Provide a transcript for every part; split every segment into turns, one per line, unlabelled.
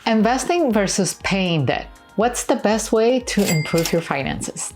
Investing versus paying debt. What's the best way to improve your finances?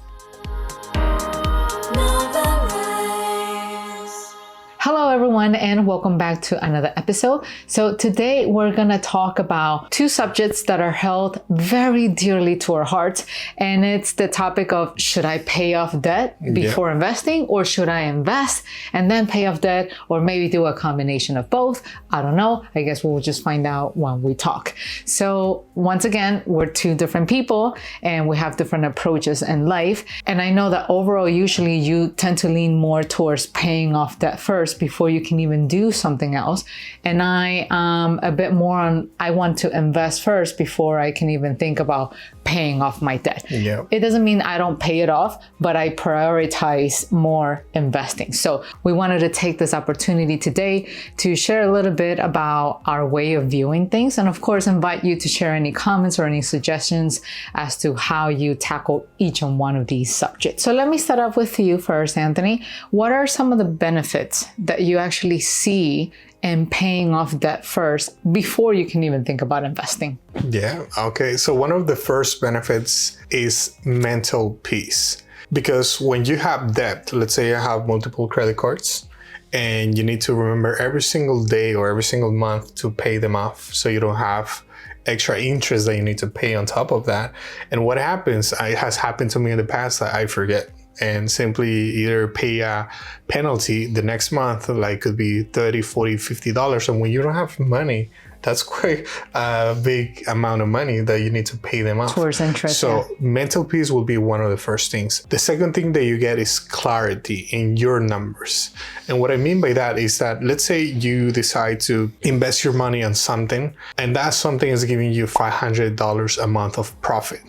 Hello everyone and welcome back to another episode. So today we're gonna talk about two subjects that are held very dearly to our hearts, and it's the topic of should I pay off debt before investing, or should I invest and then pay off debt, or maybe do a combination of both? I don't know. I guess we'll just find out when we talk. So once again, we're two different people and we have different approaches in life. And I know that overall, usually you tend to lean more towards paying off debt first before you can even do something else. And I am a bit more on, I want to invest first before I can even think about paying off my debt. Yeah. It doesn't mean I don't pay it off, but I prioritize more investing. So we wanted to take this opportunity today to share a little bit about our way of viewing things. And of course, invite you to share any comments or any suggestions as to how you tackle each and one of these subjects. So let me start off with you first, Anthony. What are some of the benefits that you actually see in paying off debt first before you can even think about investing?
Yeah, okay. So one of the first benefits is mental peace. Because when you have debt, let's say you have multiple credit cards and you need to remember every single day or every single month to pay them off so you don't have extra interest that you need to pay on top of that. And what happens, it has happened to me in the past, that I forget and simply either pay a penalty the next month, like could be $30, $40, $50. And when you don't have money, that's quite a big amount of money that you need to pay them off.
Towards interest.
So mental peace will be one of the first things. The second thing that you get is clarity in your numbers. And what I mean by that is that, let's say you decide to invest your money on something, and that something is giving you $500 a month of profit.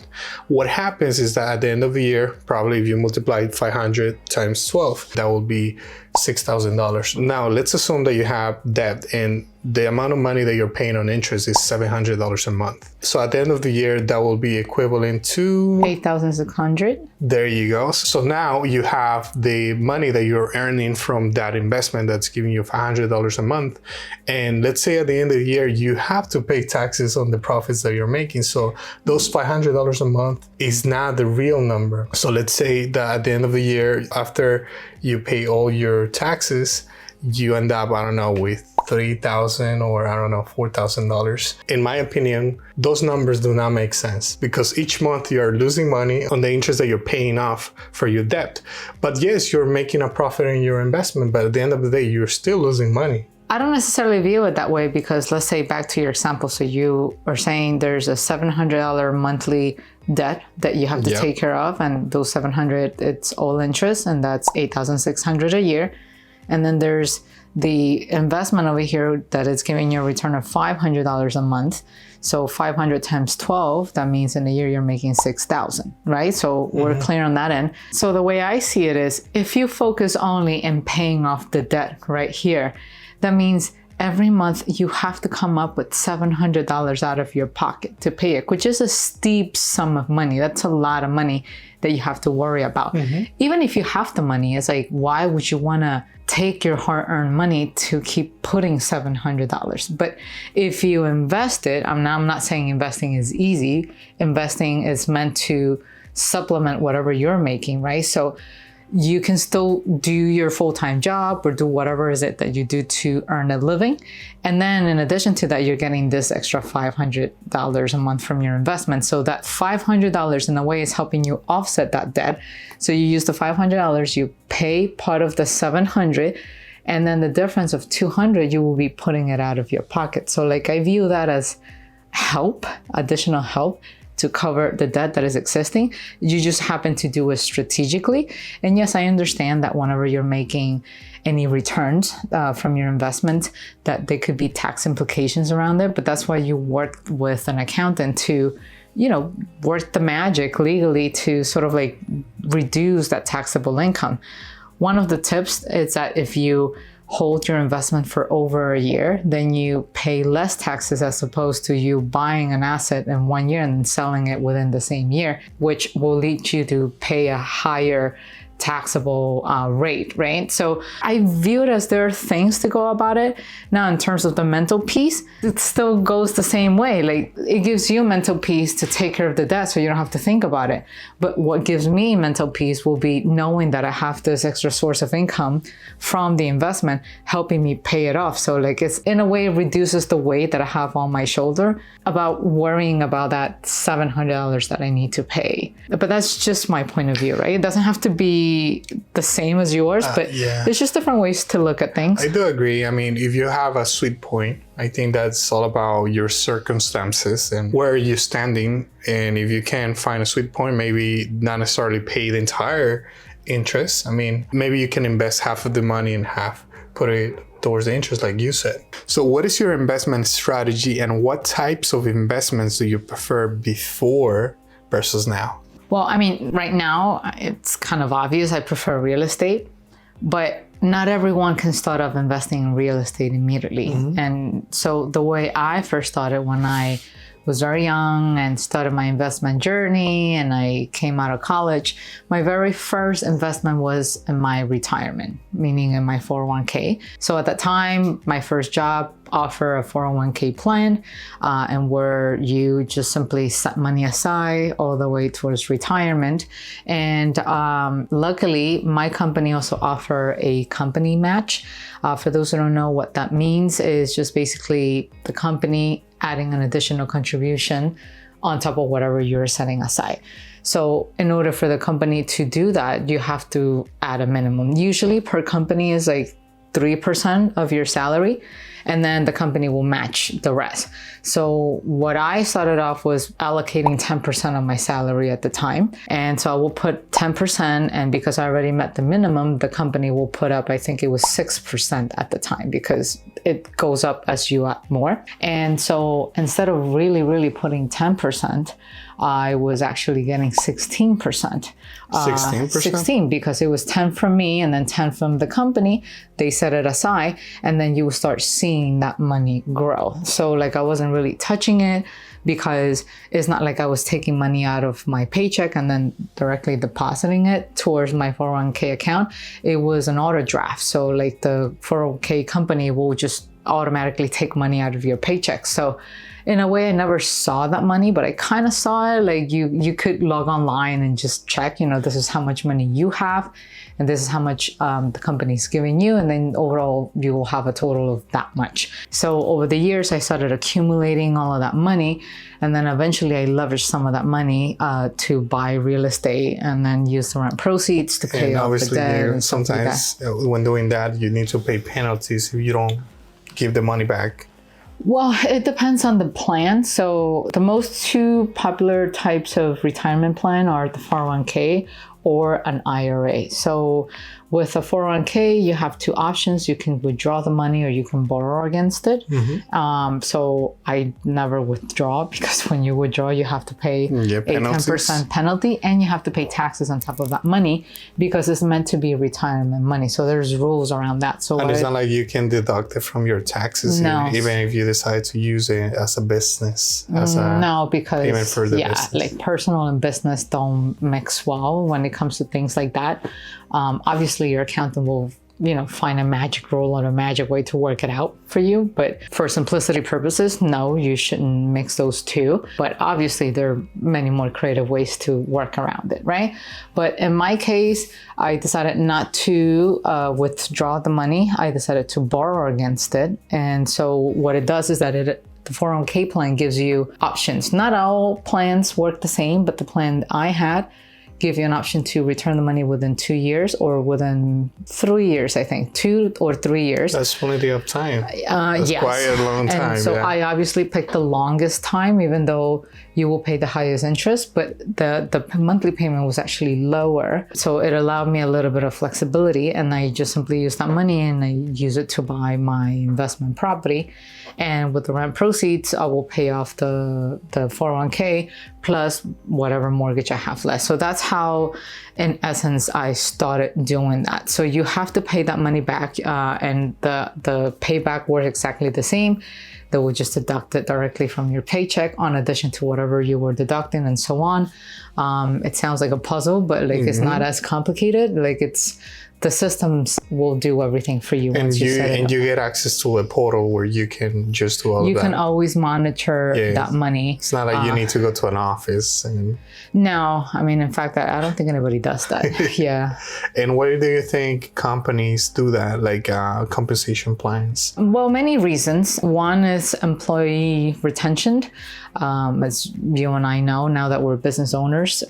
What happens is that at the end of the year, probably if you multiply 500 times 12, that will be $6,000. Now, let's assume that you have debt and the amount of money that you're paying on interest is $700 a month. So at the end of the year, that will be equivalent to
$8,600.
There you go. So now you have the money that you're earning from that investment that's giving you $500 a month. And let's say at the end of the year, you have to pay taxes on the profits that you're making. So those $500 a month is not the real number. So let's say that at the end of the year, after you pay all your taxes, you end up, I don't know, with $3,000 or I don't know, $4,000. In my opinion, those numbers do not make sense because each month you're losing money on the interest that you're paying off for your debt. But yes, you're making a profit in your investment, but at the end of the day, you're still losing money.
I don't necessarily view it that way because let's say back to your example. So you are saying there's a $700 monthly debt that you have to take care of, and those $700, it's all interest, and that's $8,600 a year. And then there's the investment over here that is giving you a return of $500 a month. So 500 times 12, that means in a year you're making $6,000, right? So we're clear on that end. So the way I see it is, if you focus only in paying off the debt right here, that means every month you have to come up with $700 out of your pocket to pay it, which is a steep sum of money. That's a lot of money that you have to worry about. Even if you have the money, it's like, why would you want to take your hard-earned money to keep putting $700? But if you invest it, I'm not saying investing is easy. Investing is meant to supplement whatever you're making, right? So you can still do your full-time job or do whatever is it that you do to earn a living. And then in addition to that, you're getting this extra $500 a month from your investment. So that $500 in a way is helping you offset that debt. So you use the $500, you pay part of the $700, and then the difference of $200, you will be putting it out of your pocket. So like I view that as help, additional help to cover the debt that is existing. You just happen to do it strategically. And yes, I understand that whenever you're making any returns from your investment, that there could be tax implications around it, but that's why you work with an accountant to, you know, work the magic legally to sort of like reduce that taxable income. One of the tips is that if you hold your investment for over a year, then you pay less taxes as opposed to you buying an asset in 1 year and selling it within the same year, which will lead you to pay a higher taxable rate, right? So I view it as there are things to go about it. Now, in terms of the mental piece, it still goes the same way. Like, it gives you mental peace to take care of the debt so you don't have to think about it. But what gives me mental peace will be knowing that I have this extra source of income from the investment helping me pay it off. So like, it's in a way reduces the weight that I have on my shoulder about worrying about that $700 that I need to pay. But that's just my point of view, right? It doesn't have to be the same as yours, but there's just different ways to look at things.
I do agree. I mean, if you have a sweet point, I think that's all about your circumstances and where you're standing. And if you can find a sweet point, maybe not necessarily pay the entire interest. I mean, maybe you can invest half of the money and half put it towards the interest, like you said. So what is your investment strategy, and what types of investments do you prefer before versus now?
Well, I mean, right now, it's kind of obvious. I prefer real estate, but not everyone can start off investing in real estate immediately. And so the way I first started when I was very young and started my investment journey and I came out of college, my very first investment was in my retirement, meaning in my 401k. So at that time, my first job offered a 401k plan and where you just simply set money aside all the way towards retirement. And luckily, my company also offer a company match. For those who don't know what that means, is just basically the company adding an additional contribution on top of whatever you're setting aside. So in order for the company to do that, you have to add a minimum. Usually per company is like 3% of your salary, and then the company will match the rest. So what I started off was allocating 10% of my salary at the time. And so I will put 10%, and because I already met the minimum, the company will put up, I think it was 6% at the time, because it goes up as you add more. And so instead of really putting 10%, I was actually getting 16%.
16%?
16, because it was 10 from me and then 10 from the company. They set it aside, and then you will start seeing that money grow. So like, I wasn't really touching it, because it's not like I was taking money out of my paycheck and then directly depositing it towards my 401k account. It was an auto draft. So like, the 401k company will just automatically take money out of your paycheck. So in a way, I never saw that money, but I kind of saw it. Like, you could log online and just check, this is how much money you have, and this is how much the company's giving you, and then overall you will have a total of that much. So over the years, I started accumulating all of that money, and then eventually I leveraged some of that money to buy real estate, and then use the rent proceeds to pay off the debt. And
sometimes when doing that, you need to pay penalties if you don't give the money back.
Well, it depends on the plan. So the most two popular types of retirement plan are the 401k or an IRA. So with a 401k, you have two options. You can withdraw the money or you can borrow against it. So I never withdraw, because when you withdraw, you have to pay a 10% penalty, and you have to pay taxes on top of that money, because it's meant to be retirement money. So there's rules around that. So
and it's not like you can deduct it from your taxes, even if you decide to use it as a business.
No, because
even for the business.
Like, personal and business don't mix well when it comes to things like that. Obviously, your accountant will, find a magic rule or a magic way to work it out for you. But for simplicity purposes, no, you shouldn't mix those two. But obviously, there are many more creative ways to work around it, right? But in my case, I decided not to withdraw the money. I decided to borrow against it. And so what it does is that the 401k plan gives you options. Not all plans work the same, but the plan I had give you an option to return the money within 2 years or within 3 years, I think, 2 or 3 years.
That's plenty of time. That's
yes.
quite a long time.
And so I obviously picked the longest time, even though you will pay the highest interest, but the monthly payment was actually lower. So it allowed me a little bit of flexibility, and I just simply use that money and I use it to buy my investment property. And with the rent proceeds, I will pay off the 401k plus whatever mortgage I have left. So that's how, in essence, I started doing that. So you have to pay that money back, and the payback works exactly the same. They will just deduct it directly from your paycheck on addition to whatever you were deducting and so on. It sounds like a puzzle, but like it's not as complicated. Like the systems will do everything for you once you set it up. And
you get access to a portal where you can just do all of that.
You can always monitor that money.
It's not like you need to go to an office.
No, I mean, in fact, I don't think anybody does that. Yeah.
And why do you think companies do that, like compensation plans?
Well, many reasons. One is employee retention. As you and I know, now that we're business owners,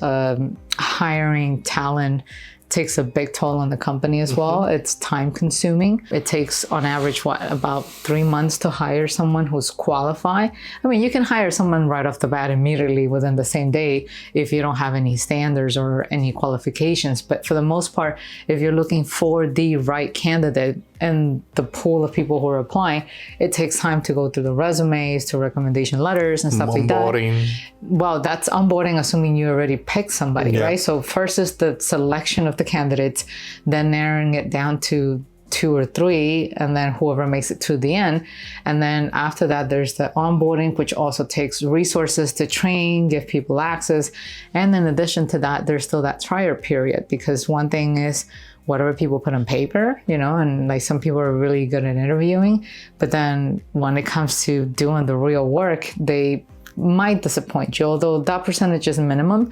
hiring talent takes a big toll on the company as well. It's time consuming. It takes on average, about 3 months to hire someone who's qualified. I mean, you can hire someone right off the bat immediately within the same day if you don't have any standards or any qualifications. But for the most part, if you're looking for the right candidate and the pool of people who are applying, it takes time to go through the resumes, to recommendation letters and stuff like that. Well, that's onboarding, assuming you already picked somebody, right? So first is the selection of the candidates, then narrowing it down to 2 or 3, and then whoever makes it to the end. And then after that, there's the onboarding, which also takes resources to train, give people access. And in addition to that, there's still that trial period, because one thing is whatever people put on paper, and like some people are really good at interviewing, but then when it comes to doing the real work, they might disappoint you, although that percentage is minimum.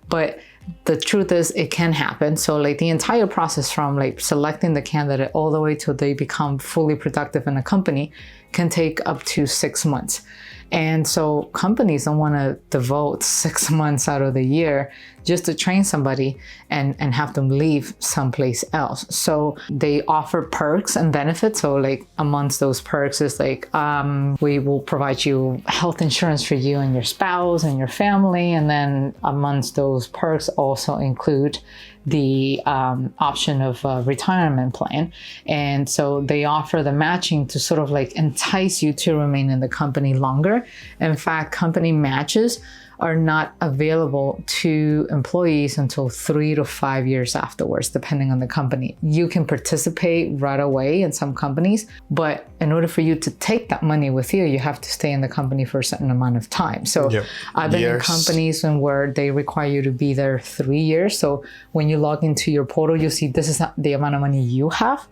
But the truth is it can happen. So like the entire process from like selecting the candidate all the way till they become fully productive in a company can take up to 6 months. And so companies don't want to devote 6 months out of the year just to train somebody and have them leave someplace else. So they offer perks and benefits. So like amongst those perks is like, we will provide you health insurance for you and your spouse and your family. And then amongst those perks also include the option of a retirement plan. And so they offer the matching to sort of like entice you to remain in the company longer. In fact, company matches are not available to employees until 3 to 5 years afterwards, depending on the company. You can participate right away in some companies, but in order for you to take that money with you, you have to stay in the company for a certain amount of time. So I've been in companies where they require you to be there 3 years. So when you log into your portal, you see this is the amount of money you have.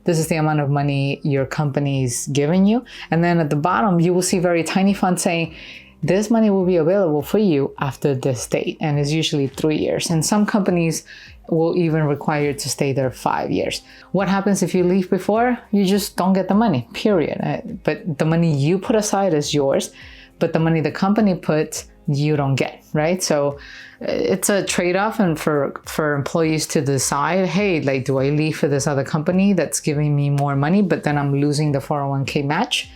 This is the amount of money your company's giving you. And then at the bottom, you will see very tiny font saying, this money will be available for you after this date. And it's usually 3 years. And some companies will even require you to stay there 5 years. What happens if you leave before? You just don't get the money, period. But the money you put aside is yours, but the money the company puts, you don't get, right? So it's a trade-off, and for employees to decide, hey, like, do I leave for this other company that's giving me more money, but then I'm losing the 401k match?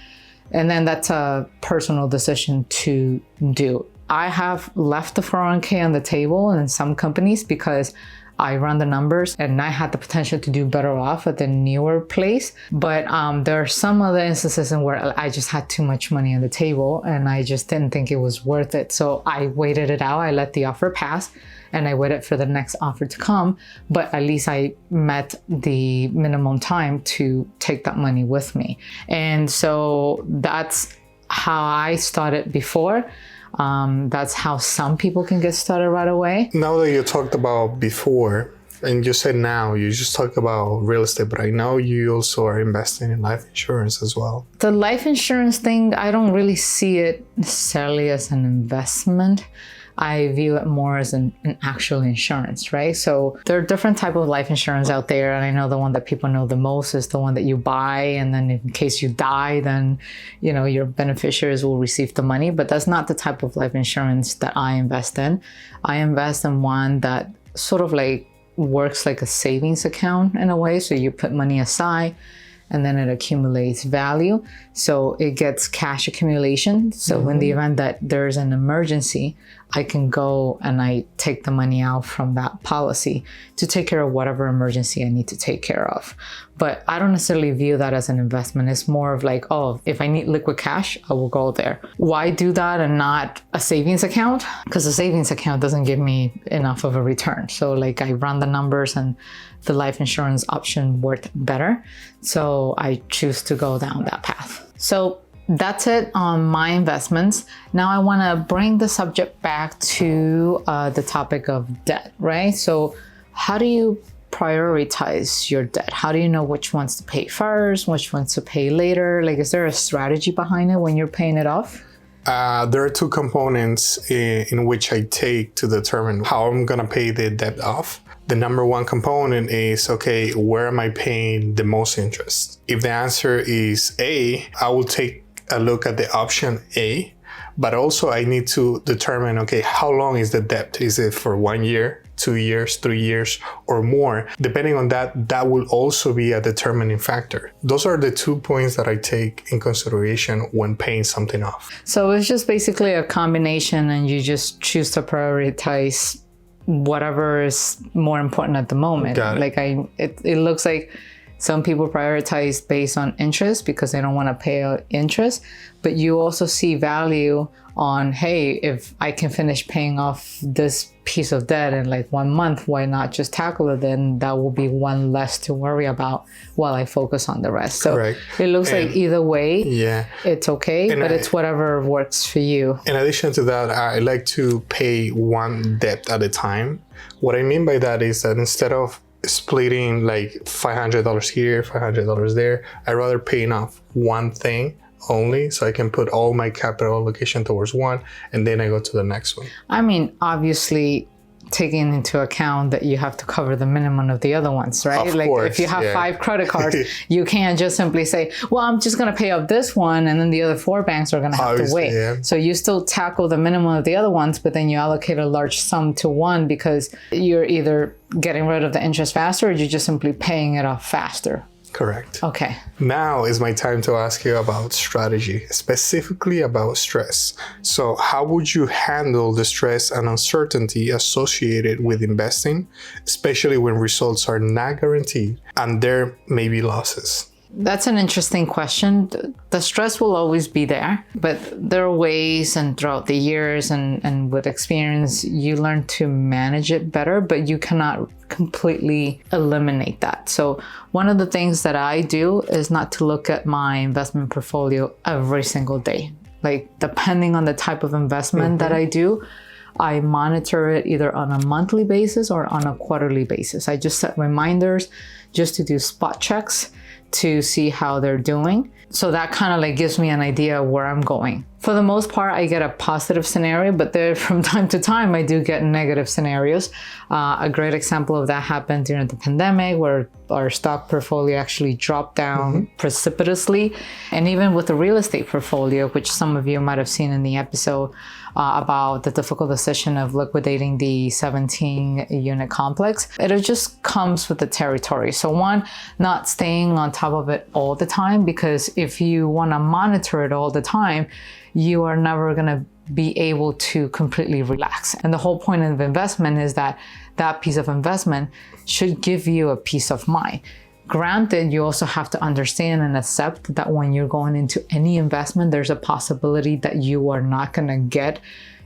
And then that's a personal decision to do. I have left the 401k on the table in some companies because I run the numbers and I had the potential to do better off at the newer place. But there are some other instances in where I just had too much money on the table and I just didn't think it was worth it. So I waited it out. I let the offer pass and I waited for the next offer to come. But at least I met the minimum time to take that money with me. And so that's how I started before. That's how some people can get started right away.
Now that you talked about before, and you said now, you just talked about real estate, but I know you also are investing in life insurance as well.
The life insurance thing, I don't really see it necessarily as an investment. I view it more as an actual insurance, right? So there are different types of life insurance out there. And I know the one that people know the most is the one that you buy. And then in case you die, then, your beneficiaries will receive the money. But that's not the type of life insurance that I invest in. I invest in one that sort of like works like a savings account in a way. So you put money aside and then it accumulates value. So it gets cash accumulation. So in the event that there's an emergency, I can go and I take the money out from that policy to take care of whatever emergency I need to take care of. But I don't necessarily view that as an investment. It's more of like, oh, if I need liquid cash, I will go there. Why do that and not a savings account? Because a savings account doesn't give me enough of a return. So like I run the numbers and the life insurance option worked better. So I choose to go down that path. So that's it on my investments. Now I want to bring the subject back to the topic of debt, right? So how do you prioritize your debt? How do you know which ones to pay first, which ones to pay later? Like, is there a strategy behind it when you're paying it off?
There are two components in which I take to determine how I'm going to pay the debt off. The number one component is, okay, where am I paying the most interest? If the answer is A, I will take a look at the option A, but also I need to determine, okay, how long is the debt? Is it for 1 year, 2 years, 3 years, or more? Depending on that, that will also be a determining factor. Those are the 2 points that I take in consideration when paying something off.
So it's just basically a combination, and you just choose to prioritize whatever is more important at the moment.
Got it.
Like it looks like some people prioritize based on interest because they don't want to pay out interest, but you also see value on, hey, if I can finish paying off this piece of debt in like 1 month, why not just tackle it? Then that will be one less to worry about while I focus on the rest. So
Correct.
It looks like either way, it's okay, but it's whatever works for you.
In addition to that, I like to pay one debt at a time. What I mean by that is that instead of splitting like $500 here, $500 there, I'd rather paying off one thing only, so I can put all my capital allocation towards one, and then I go to the next one.
I mean, obviously taking into account that you have to cover the minimum of the other ones, right?
Of
like
course,
if you have 5 credit cards, you can't just simply say, well, I'm just going to pay off this one, and then the other 4 banks are going to have to wait.
Yeah.
So you still tackle the minimum of the other ones, but then you allocate a large sum to one because you're either getting rid of the interest faster, or you're just simply paying it off faster.
Correct.
Okay.
Now is my time to ask you about strategy, specifically about stress. So how would you handle the stress and uncertainty associated with investing, especially when results are not guaranteed and there may be losses?
That's an interesting question. The stress will always be there, but there are ways, and throughout the years and with experience, you learn to manage it better, but you cannot completely eliminate that. So one of the things that I do is not to look at my investment portfolio every single day. Like, depending on the type of investment that I do, I monitor it either on a monthly basis or on a quarterly basis. I just set reminders just to do spot checks to see how they're doing. So that kind of like gives me an idea of where I'm going. For the most part, I get a positive scenario, but there from time to time, I do get negative scenarios. A great example of that happened during the pandemic, where our stock portfolio actually dropped down precipitously. And even with the real estate portfolio, which some of you might have seen in the episode about the difficult decision of liquidating the 17-unit complex, it just comes with the territory. So one, not staying on top of it all the time, because if you want to monitor it all the time, you are never going to be able to completely relax. And the whole point of investment is that that piece of investment should give you a peace of mind. Granted, you also have to understand and accept that when you're going into any investment, there's a possibility that you are not going to get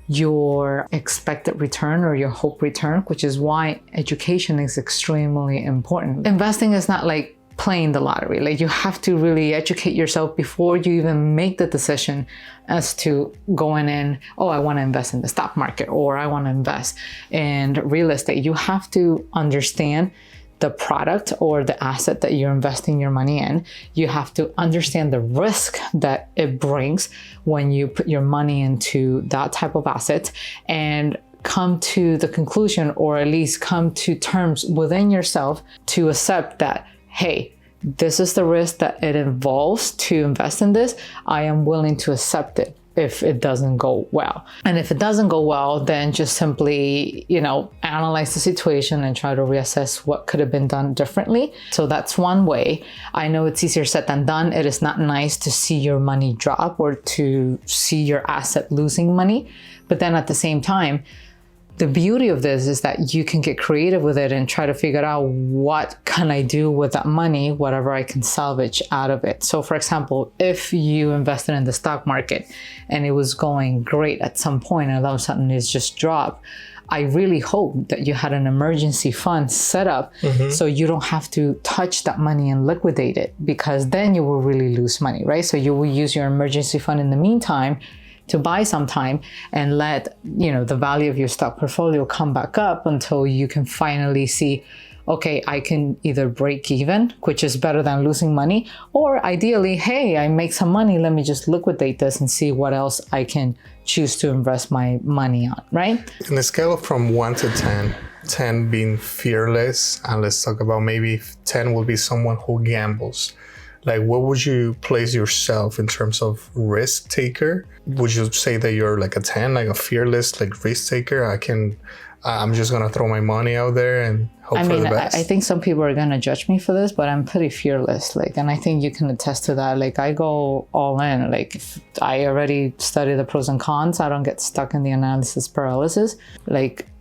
your expected return or your hope return, which is why education is extremely important. Investing is not like playing the lottery. Like, you have to really educate yourself before you even make the decision as to going in, oh, I want to invest in the stock market, or I want to invest in real estate. You have to understand the product or the asset that you're investing your money in. You have to understand the risk that it brings when you put your money into that type of asset, and come to the conclusion, or at least come to terms within yourself to accept that, hey, this is the risk that it involves to invest in this. I am willing to accept it if it doesn't go well. And if it doesn't go well, then just simply, analyze the situation and try to reassess what could have been done differently. So that's one way. I know it's easier said than done. It is not nice to see your money drop or to see your asset losing money. But then at the same time, the beauty of this is that you can get creative with it and try to figure out what can I do with that money, whatever I can salvage out of it. So for example, if you invested in the stock market and it was going great at some point and all of a sudden it's just dropped, I really hope that you had an emergency fund set up so you don't have to touch that money and liquidate it, because then you will really lose money, right? So you will use your emergency fund in the meantime to buy some time and let, the value of your stock portfolio come back up until you can finally see, okay, I can either break even, which is better than losing money, or ideally, hey, I make some money, let me just liquidate this and see what else I can choose to invest my money on, right?
In a scale from 1 to 10, 10 being fearless, and let's talk about maybe 10 will be someone who gambles. Like, what would you place yourself in terms of risk taker? Would you say that you're like a 10, like a fearless, like risk taker? I'm just gonna throw my money out there and hope for the best?
I think some people are gonna judge me for this, but I'm pretty fearless. And I think you can attest to that. I go all in. If I already study the pros and cons, I don't get stuck in the analysis paralysis.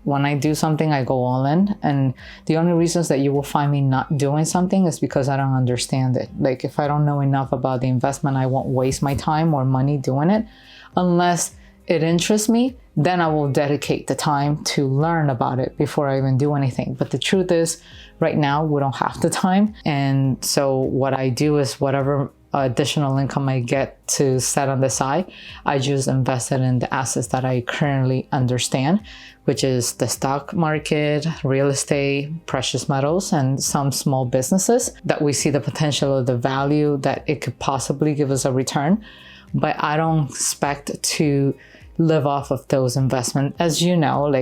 When I do something, I go all in. And the only reasons that you will find me not doing something is because I don't understand it. If I don't know enough about the investment, I won't waste my time or money doing it. Unless it interests me, then I will dedicate the time to learn about it before I even do anything. But the truth is, right now, we don't have the time. And so what I do is whatever additional income I get to set on the side, I just invest it in the assets that I currently understand, which is the stock market, real estate, precious metals, and some small businesses that we see the potential of the value that it could possibly give us a return. But I don't expect to live off of those investments. As you know,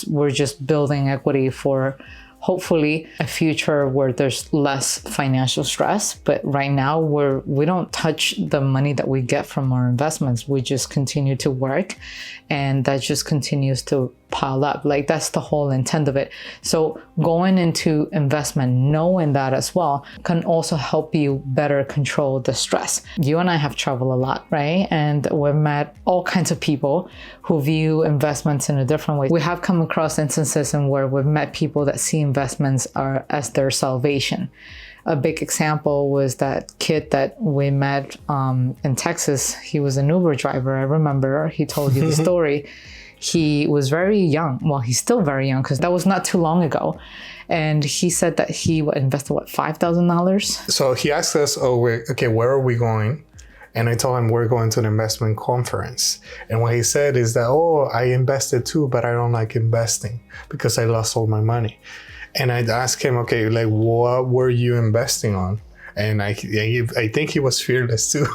we're just building equity for hopefully a future where there's less financial stress. But right now we don't touch the money that we get from our investments. We just continue to work, and that just continues to pile up. That's the whole intent of it. So going into investment, knowing that as well, can also help you better control the stress. You and I have traveled a lot, right? And we've met all kinds of people who view investments in a different way. We have come across instances in where we've met people that see investments as their salvation. A big example was that kid that we met in Texas. He was an Uber driver. I remember he told you the story. He was very young. Well, he's still very young because that was not too long ago. And he said that he invested, $5,000?
So he asked us, okay, where are we going? And I told him we're going to an investment conference. And what he said is that, I invested too, but I don't like investing because I lost all my money. And I asked him, okay, what were you investing on? And I think he was fearless too.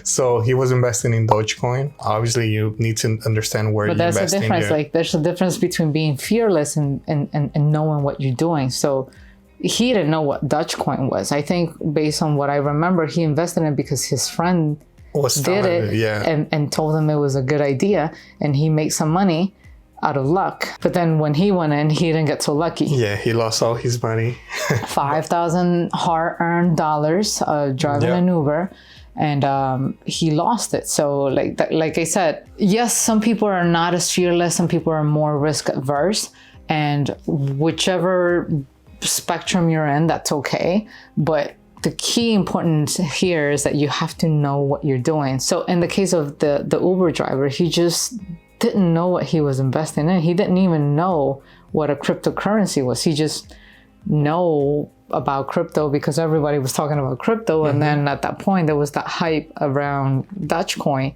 So he was investing in Dogecoin. Obviously, you need to understand where you're investing.
But there's a difference. There's a difference between being fearless and knowing what you're doing. So he didn't know what Dogecoin was. I think based on what I remember, he invested in it because his friend did it and told him it was a good idea, and he made some money out of luck. But then when he went in, he didn't get so lucky.
Yeah, he lost all his money.
5,000 hard-earned dollars driving an Uber, and he lost it. So like I said, yes, some people are not as fearless, some people are more risk averse, and whichever spectrum you're in, that's okay. But the key importance here is that you have to know what you're doing. So in the case of the Uber driver, he just didn't know what he was investing in. He didn't even know what a cryptocurrency was. He just know about crypto because everybody was talking about crypto. And then at that point, there was that hype around Dogecoin.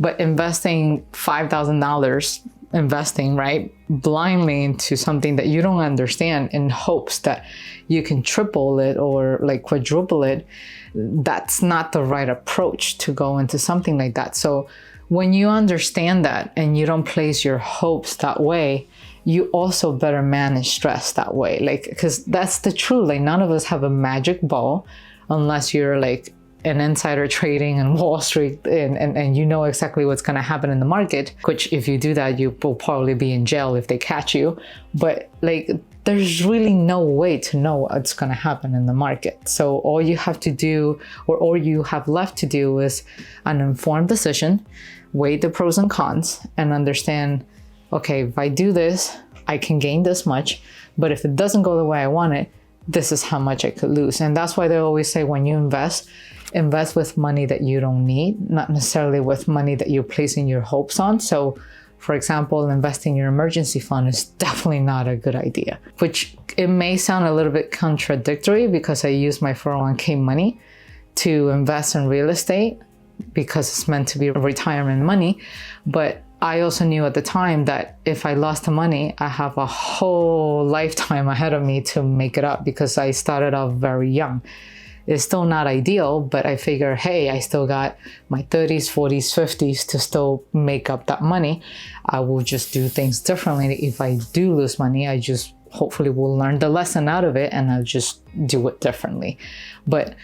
But investing $5,000, right, blindly into something that you don't understand in hopes that you can triple it or quadruple it, that's not the right approach to go into something like that. So when you understand that and you don't place your hopes that way, you also better manage stress that way. Because that's the truth. None of us have a magic ball unless you're an insider trading in Wall Street and you know exactly what's going to happen in the market, which if you do that, you will probably be in jail if they catch you. But there's really no way to know what's going to happen in the market. So all you have to do, or all you have left to do, is an informed decision, weigh the pros and cons, and understand okay, if I do this, I can gain this much, but if it doesn't go the way I want it, this is how much I could lose. And that's why they always say when you invest with money that you don't need, not necessarily with money that you're placing your hopes on. So for example, investing in your emergency fund is definitely not a good idea, which it may sound a little bit contradictory because I use my 401k money to invest in real estate because it's meant to be retirement money. But I also knew at the time that if I lost the money, I have a whole lifetime ahead of me to make it up because I started off very young. It's still not ideal, but I figure, hey, I still got my 30s, 40s, 50s to still make up that money. I will just do things differently. If I do lose money, I just hopefully will learn the lesson out of it and I'll just do it differently. But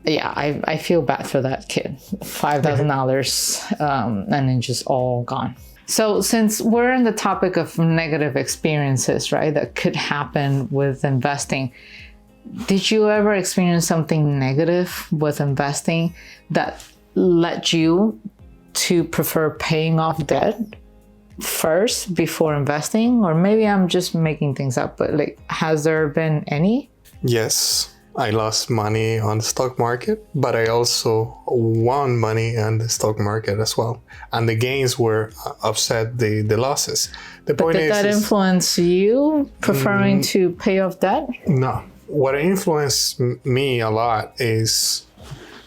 yeah, I feel bad for that kid. $5,000 and then just all gone. So since we're in the topic of negative experiences, right, that could happen with investing, did you ever experience something negative with investing that led you to prefer paying off debt first before investing? Or maybe I'm just making things up, but like, has there been any?
Yes, I lost money on the stock market, but I also won money on the stock market as well. And the gains were offset the losses.
Did that influence you preferring to pay off debt?
No. What influenced me a lot is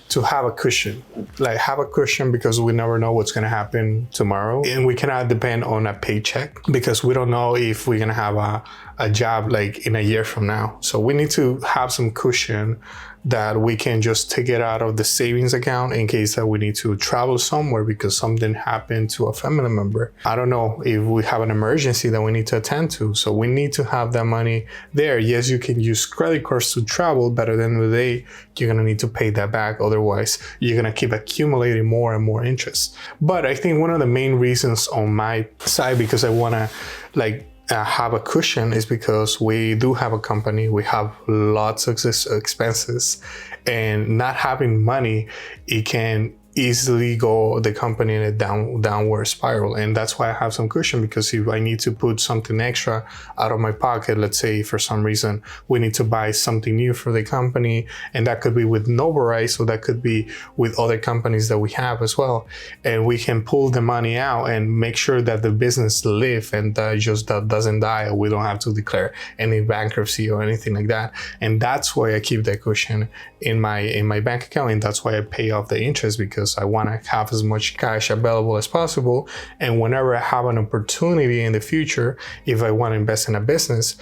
to have a cushion, like have a cushion because we never know what's going to happen tomorrow. And we cannot depend on a paycheck because we don't know if we're going to have a job like in a year from now. So we need to have some cushion that we can just take it out of the savings account in case that we need to travel somewhere because something happened to a family member. I don't know if we have an emergency that we need to attend to. So we need to have that money there. Yes, you can use credit cards to travel, but at the end of the day, you're going to need to pay that back. Otherwise, you're going to keep accumulating more and more interest. But I think one of the main reasons on my side, because I want to have a cushion, is because we do have a company, we have lots of expenses, and not having money, it can easily go the company in a downward spiral. And that's why I have some cushion, because if I need to put something extra out of my pocket, let's say for some reason we need to buy something new for the company, and that could be with NOVARISE, or that could be with other companies that we have as well, and we can pull the money out and make sure that the business live and that doesn't die, or we don't have to declare any bankruptcy or anything like that. And that's why I keep that cushion in my bank account, and that's why I pay off the interest, because I want to have as much cash available as possible. And whenever I have an opportunity in the future, if I want to invest in a business,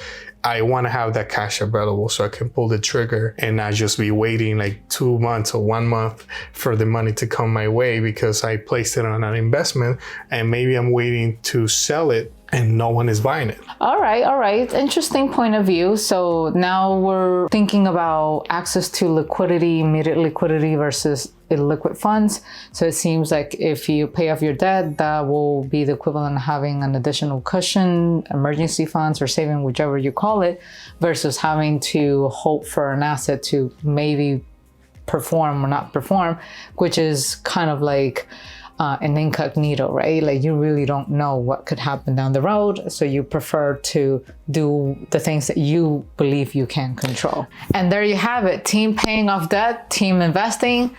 I want to have that cash available so I can pull the trigger and not just be waiting like 2 months or 1 month for the money to come my way because I placed it on an investment and maybe I'm waiting to sell it and no one is buying it. All
right. Interesting point of view. So now we're thinking about access to liquidity, immediate liquidity versus illiquid funds. So it seems like if you pay off your debt, that will be the equivalent of having an additional cushion, emergency funds, or saving, whichever you call it, versus having to hope for an asset to maybe perform or not perform, which is kind of like an incognito, right? Like you really don't know what could happen down the road. So you prefer to do the things that you believe you can control. And there you have it. Team paying off debt, team investing.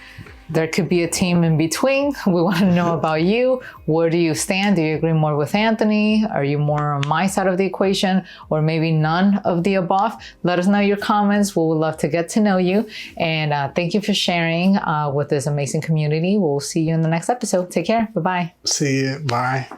There could be a team in between. We want to know about you. Where do you stand? Do you agree more with Anthony? Are you more on my side of the equation, or maybe none of the above? Let us know your comments. We would love to get to know you. And thank you for sharing with this amazing community. We'll see you in the next episode. Take care. Bye-bye.
See you. Bye.